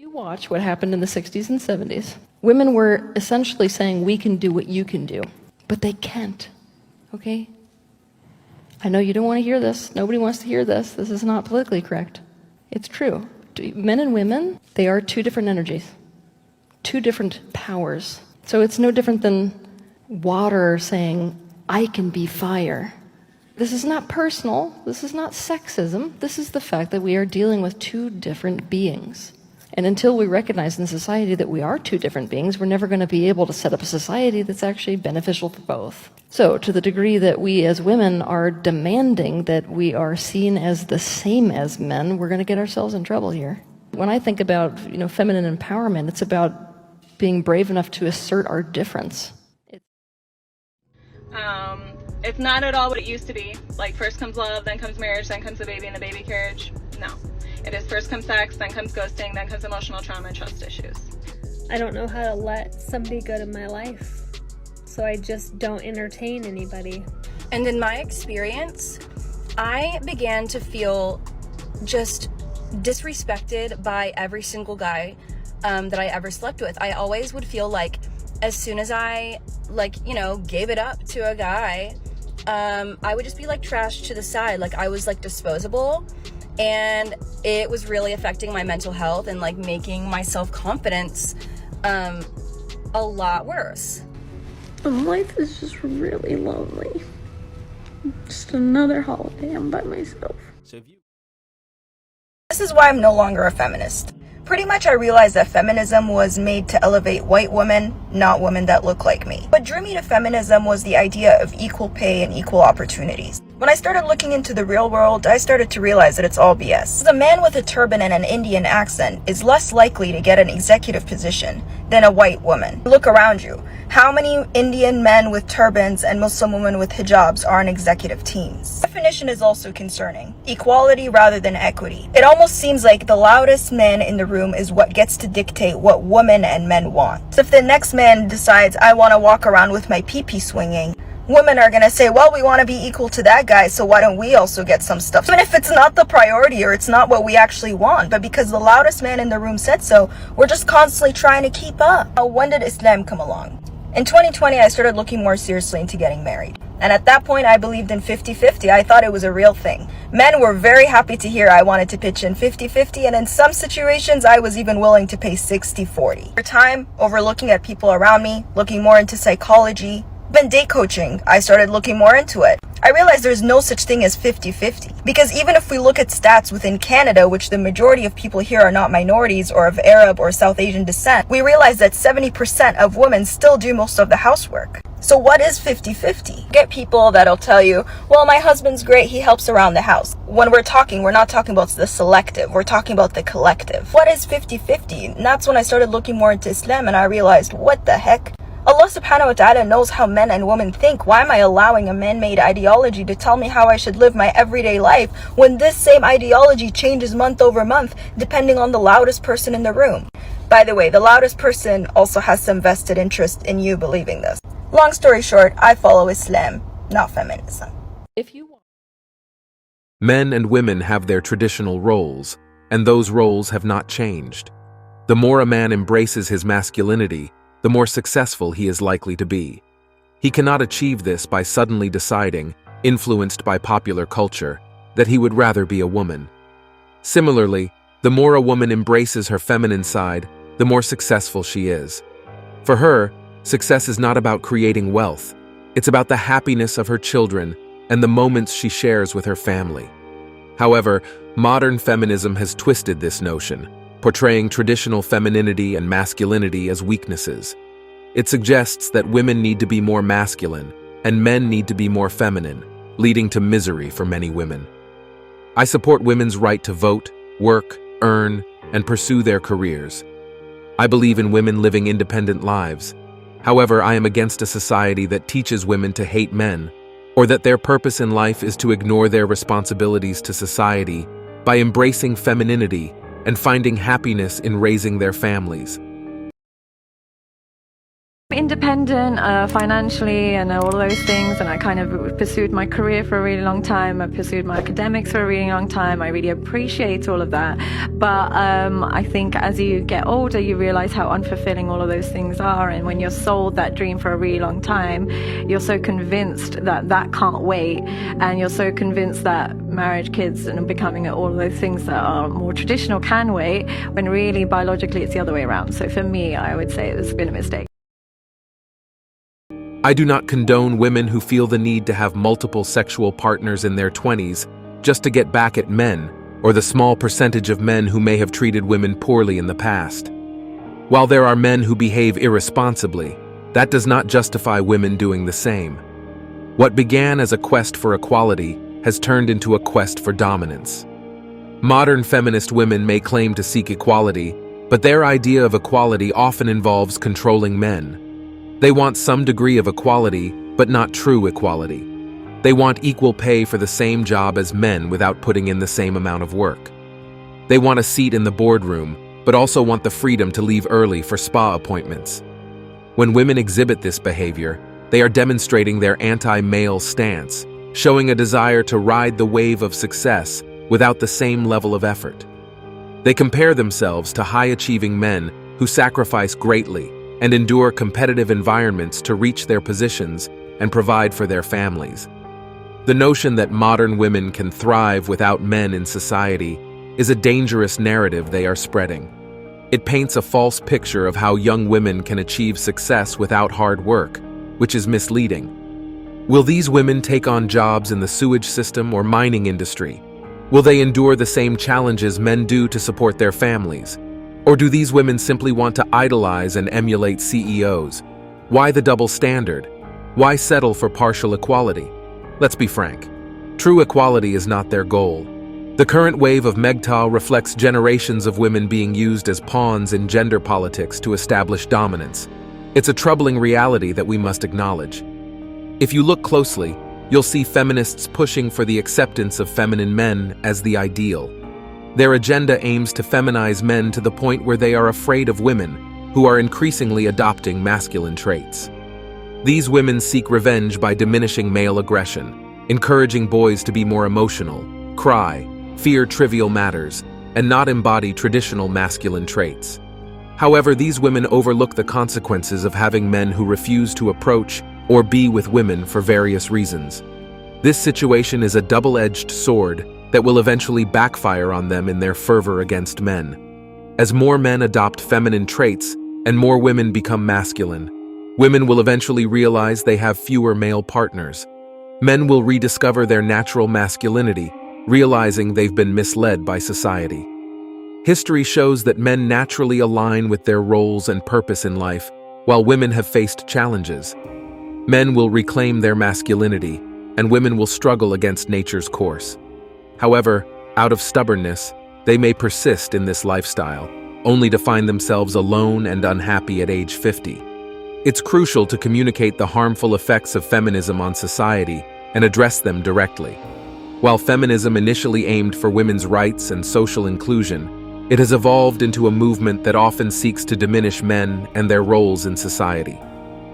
You watch what happened in the 60s and 70s. Women were essentially saying, we can do what you can do, but they can't, okay? I know you don't want to hear this. Nobody wants to hear this. This is not politically correct. It's true. Men and women, they are two different energies, two different powers. So it's no different than water saying, I can be fire. This is not personal. This is not sexism. This is the fact that we are dealing with two different beings. And until we recognize in society that we are two different beings, we're never going to be able to set up a society that's actually beneficial for both. So to the degree that we as women are demanding that we are seen as the same as men, we're going to get ourselves in trouble here. When I think about, feminine empowerment, it's about being brave enough to assert our difference. It's not at all what it used to be. Like, first comes love, then comes marriage, then comes the baby and the baby carriage. No. It is first comes sex, then comes ghosting, then comes emotional trauma and trust issues. I don't know how to let somebody good in my life, so I just don't entertain anybody. And in my experience, I began to feel just disrespected by every single guy that I ever slept with. I always would feel like as soon as I gave it up to a guy, I would just be like trashed to the side. Like, I was like disposable, and it was really affecting my mental health and like making my self-confidence a lot worse. Life is just really lonely. Just another holiday I'm by myself. This is why I'm no longer a feminist. Pretty much I realized that feminism was made to elevate white women, not women that look like me. What drew me to feminism was the idea of equal pay and equal opportunities. When I started looking into the real world, I started to realize that it's all BS. A man with a turban and an Indian accent is less likely to get an executive position than a white woman. Look around you. How many Indian men with turbans and Muslim women with hijabs are on executive teams? Definition is also concerning. Equality rather than equity. It almost seems like the loudest man in the room is what gets to dictate what women and men want. So if the next man decides, I want to walk around with my pee-pee swinging, women are going to say, well, we want to be equal to that guy, so why don't we also get some stuff? Even if it's not the priority or it's not what we actually want, but because the loudest man in the room said so, we're just constantly trying to keep up. When did Islam come along? In 2020, I started looking more seriously into getting married. And at that point, I believed in 50-50. I thought it was a real thing. Men were very happy to hear I wanted to pitch in 50-50, and in some situations, I was even willing to pay 60-40. Over time, over looking at people around me, looking more into psychology, even date coaching, I started looking more into it. I realized there's no such thing as 50-50. Because even if we look at stats within Canada, which the majority of people here are not minorities or of Arab or South Asian descent, we realize that 70% of women still do most of the housework. So what is 50-50? Get people that'll tell you, well, my husband's great, he helps around the house. When we're not talking about the selective, we're talking about the collective. What is 50-50? And that's when I started looking more into Islam, and I realized, what the heck? Allah subhanahu wa ta'ala knows how men and women think. Why am I allowing a man-made ideology to tell me how I should live my everyday life when this same ideology changes month over month depending on the loudest person in the room? By the way, the loudest person also has some vested interest in you believing this. Long story short, I follow Islam, not feminism. Men and women have their traditional roles, and those roles have not changed. The more a man embraces his masculinity, the more successful he is likely to be. He cannot achieve this by suddenly deciding, influenced by popular culture, that he would rather be a woman. Similarly, the more a woman embraces her feminine side, the more successful she is. For her, success is not about creating wealth. It's about the happiness of her children and the moments she shares with her family. However, modern feminism has twisted this notion, portraying traditional femininity and masculinity as weaknesses. It suggests that women need to be more masculine and men need to be more feminine, leading to misery for many women. I support women's right to vote, work, earn, and pursue their careers. I believe in women living independent lives. However, I am against a society that teaches women to hate men, or that their purpose in life is to ignore their responsibilities to society by embracing femininity and finding happiness in raising their families. Independent financially and all those things, and I kind of pursued my career for a really long time. I pursued my academics for a really long time. I really appreciate all of that, but I think as you get older you realize how unfulfilling all of those things are, and when you're sold that dream for a really long time, you're so convinced that that can't wait, and you're so convinced that marriage, kids, and becoming all of those things that are more traditional can wait, when really biologically it's the other way around. So for me, I would say it's been a mistake. I do not condone women who feel the need to have multiple sexual partners in their 20s just to get back at men, or the small percentage of men who may have treated women poorly in the past. While there are men who behave irresponsibly, that does not justify women doing the same. What began as a quest for equality has turned into a quest for dominance. Modern feminist women may claim to seek equality, but their idea of equality often involves controlling men. They want some degree of equality, but not true equality. They want equal pay for the same job as men without putting in the same amount of work. They want a seat in the boardroom, but also want the freedom to leave early for spa appointments. When women exhibit this behavior, they are demonstrating their anti-male stance, showing a desire to ride the wave of success without the same level of effort. They compare themselves to high-achieving men who sacrifice greatly and endure competitive environments to reach their positions and provide for their families. The notion that modern women can thrive without men in society is a dangerous narrative they are spreading. It paints a false picture of how young women can achieve success without hard work, which is misleading. Will these women take on jobs in the sewage system or mining industry? Will they endure the same challenges men do to support their families? Or do these women simply want to idolize and emulate CEOs? Why the double standard? Why settle for partial equality? Let's be frank. True equality is not their goal. The current wave of MGTOW reflects generations of women being used as pawns in gender politics to establish dominance. It's a troubling reality that we must acknowledge. If you look closely, you'll see feminists pushing for the acceptance of feminine men as the ideal. Their agenda aims to feminize men to the point where they are afraid of women, who are increasingly adopting masculine traits. These women seek revenge by diminishing male aggression, encouraging boys to be more emotional, cry, fear trivial matters, and not embody traditional masculine traits. However, these women overlook the consequences of having men who refuse to approach or be with women for various reasons. This situation is a double-edged sword that will eventually backfire on them in their fervor against men. As more men adopt feminine traits and more women become masculine, women will eventually realize they have fewer male partners. Men will rediscover their natural masculinity, realizing they've been misled by society. History shows that men naturally align with their roles and purpose in life, while women have faced challenges. Men will reclaim their masculinity, and women will struggle against nature's course. However, out of stubbornness, they may persist in this lifestyle, only to find themselves alone and unhappy at age 50. It's crucial to communicate the harmful effects of feminism on society and address them directly. While feminism initially aimed for women's rights and social inclusion, it has evolved into a movement that often seeks to diminish men and their roles in society.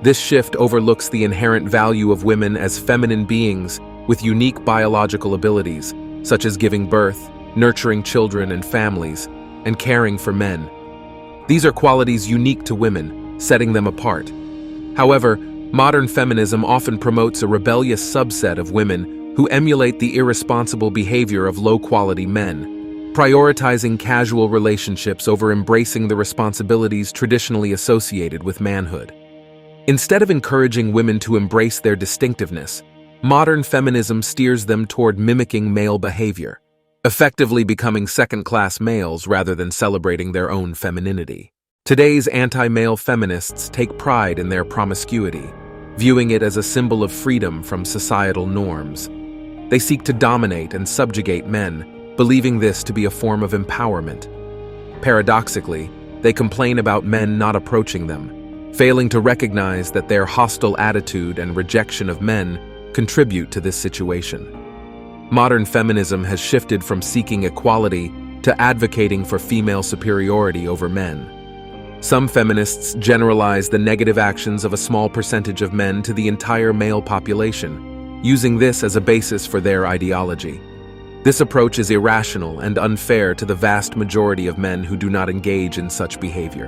This shift overlooks the inherent value of women as feminine beings with unique biological abilities, such as giving birth, nurturing children and families, and caring for men. These are qualities unique to women, setting them apart. However, modern feminism often promotes a rebellious subset of women who emulate the irresponsible behavior of low-quality men, prioritizing casual relationships over embracing the responsibilities traditionally associated with manhood. Instead of encouraging women to embrace their distinctiveness, modern feminism steers them toward mimicking male behavior, effectively becoming second-class males rather than celebrating their own femininity. Today's anti-male feminists take pride in their promiscuity, viewing it as a symbol of freedom from societal norms. They seek to dominate and subjugate men, believing this to be a form of empowerment. Paradoxically, they complain about men not approaching them, failing to recognize that their hostile attitude and rejection of men contribute to this situation. Modern feminism has shifted from seeking equality to advocating for female superiority over men. Some feminists generalize the negative actions of a small percentage of men to the entire male population, using this as a basis for their ideology. This approach is irrational and unfair to the vast majority of men who do not engage in such behavior.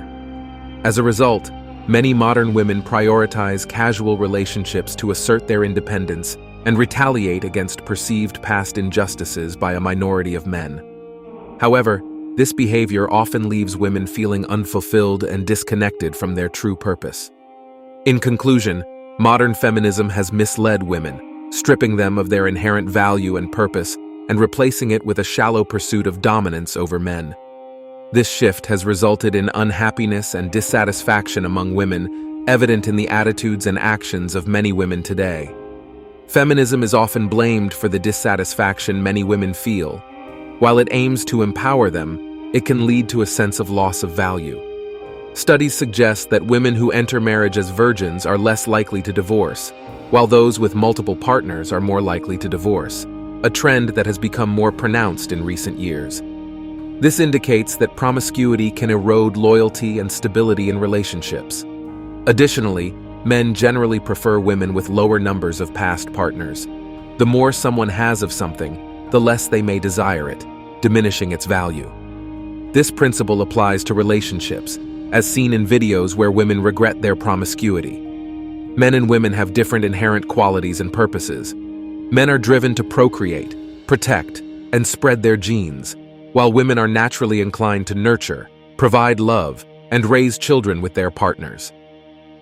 As a result, many modern women prioritize casual relationships to assert their independence and retaliate against perceived past injustices by a minority of men. However, this behavior often leaves women feeling unfulfilled and disconnected from their true purpose. In conclusion, modern feminism has misled women, stripping them of their inherent value and purpose and replacing it with a shallow pursuit of dominance over men. This shift has resulted in unhappiness and dissatisfaction among women, evident in the attitudes and actions of many women today. Feminism is often blamed for the dissatisfaction many women feel. While it aims to empower them, it can lead to a sense of loss of value. Studies suggest that women who enter marriage as virgins are less likely to divorce, while those with multiple partners are more likely to divorce, a trend that has become more pronounced in recent years. This indicates that promiscuity can erode loyalty and stability in relationships. Additionally, men generally prefer women with lower numbers of past partners. The more someone has of something, the less they may desire it, diminishing its value. This principle applies to relationships, as seen in videos where women regret their promiscuity. Men and women have different inherent qualities and purposes. Men are driven to procreate, protect, and spread their genes, while women are naturally inclined to nurture, provide love, and raise children with their partners.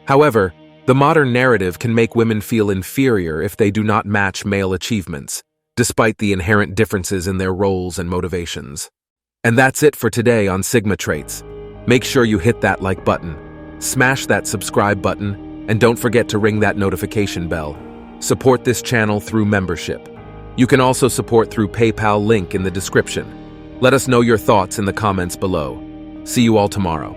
However, the modern narrative can make women feel inferior if they do not match male achievements, despite the inherent differences in their roles and motivations. And that's it for today on Sigma Traits. Make sure you hit that like button, smash that subscribe button, and don't forget to ring that notification bell. Support this channel through membership. You can also support through PayPal link in the description. Let us know your thoughts in the comments below. See you all tomorrow.